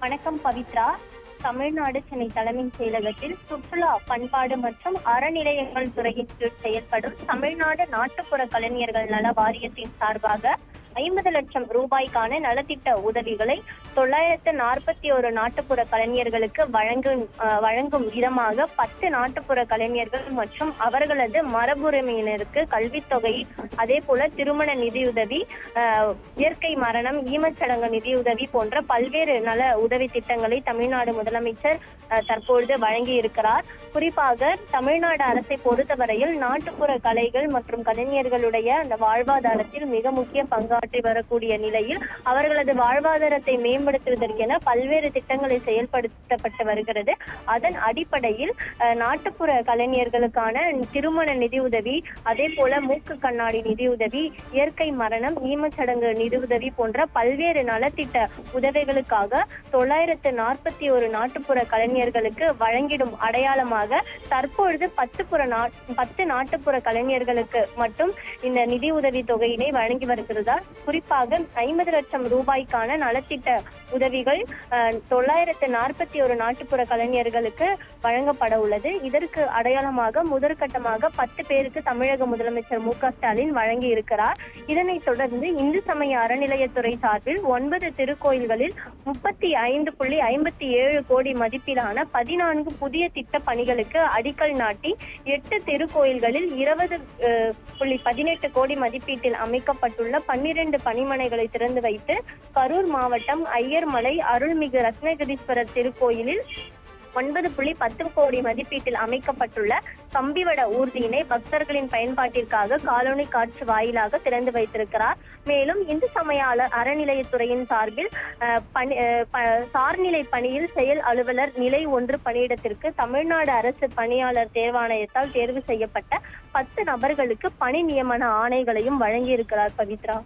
வணக்கம் பவித்ரா. தமிழ்நாடு சென்னை தலைமைச் செயலகத்தில் சுற்றுலா, பண்பாடு மற்றும் அறநிலையங்கள் துறையின் கீழ் செயல்படும் தமிழ்நாடு நாட்டுப்புற கலைஞர்கள் நல வாரியத்தின் சார்பாக 50 லட்சம் ரூபாய்க்கான நலத்திட்ட உதவிகளை 941 நாட்டுப்புற கலைஞர்களுக்கு வழங்கும் விதமாக 10 நாட்டுப்புற கலைஞர்கள் மற்றும் அவர்களது மரபுரிமையினருக்கு கல்வித்தொகை, அதே போல திருமண நிதியுதவி, இயற்கை மரணம், ஈமச்சடங்கு நிதியுதவி போன்ற பல்வேறு நல உதவி திட்டங்களை தமிழ்நாடு முதலமைச்சர் தற்பொழுது வழங்கி இருக்கிறார். குறிப்பாக தமிழ்நாடு அரசை பொறுத்தவரையில் நாட்டுப்புற கலைகள் மற்றும் கலைஞர்களுடைய அந்த வாழ்வாதாரத்தில் மிக முக்கிய பங்காற்றி வரக்கூடிய நிலையில் அவர்களது வாழ்வாதாரத்தை மேம்படுத்துவதற்கென பல்வேறு திட்டங்களை செயல்படுத்தப்பட்டு வருகிறது. அதன் அடிப்படையில் நாட்டுப்புற கலைஞர்களுக்கான திருமண நிதியுதவி, அதே போல மூக்கு கண்ணாடி நிதியுதவி, இயற்கை மரணம், ஈமச்சடங்கு நிதியுதவி போன்ற பல்வேறு நலத்திட்ட உதவிகளுக்காக 941 நாட்டுப்புற கலைஞர்களுக்கு வழங்கிடும் அடையாளமாக தற்பொழுது 10 நாட்டுப்புற கலைஞர்களுக்கு மட்டும் இந்த நிதியுதவி தொகையினை வழங்கி வருகிறதால், குறிப்பாக 50 லட்சம் ரூபாய்க்கான நலத்திட்ட உதவிகள் 941 நாட்டுப்புற கலைஞர்களுக்கு வழங்கப்பட உள்ளது. இதற்கு அடையாளமாக முதற்கட்டமாக 10 பேருக்கு தமிழக முதலமைச்சர் மு.க.ஸ்டாலின் வழங்கி இருக்கிறார். இதனைத் தொடர்ந்து இந்து சமய அறநிலையத்துறை சார்பில் 9 திருக்கோயில்களில் 35.57 கோடி மதிப்பிலான 14 புதிய திட்ட பணிகளுக்கு அடிக்கல் நாட்டி 8 திருக்கோயில்களில் 20.18 கோடி மதிப்பீட்டில் அமைக்கப்பட்டுள்ள 12 பணிமனைகளை திறந்து வைத்து, கரூர் மாவட்டம் ஐயர்மலை அருள்மிகு ரத்னகிரீஸ்வரர் திருக்கோயிலில் 9.10 கோடி மதிப்பீட்டில் அமைக்கப்பட்டுள்ள கம்பிவட ஊர்தியினை பக்தர்களின் பயன்பாட்டிற்காக காலோனி காட்சி வாயிலாக திறந்து வைத்திருக்கிறார். மேலும் இந்து சமய அறநிலையத்துறையின் சார்பில் சார்நிலை பணியில் செயல் அலுவலர் நிலை 1 பணியிடத்திற்கு தமிழ்நாடு அரசு பணியாளர் தேர்வாணையத்தால் தேர்வு செய்யப்பட்ட 10 நபர்களுக்கு பணி நியமன ஆணைகளையும் வழங்கியிருக்கிறார். பவித்ரா.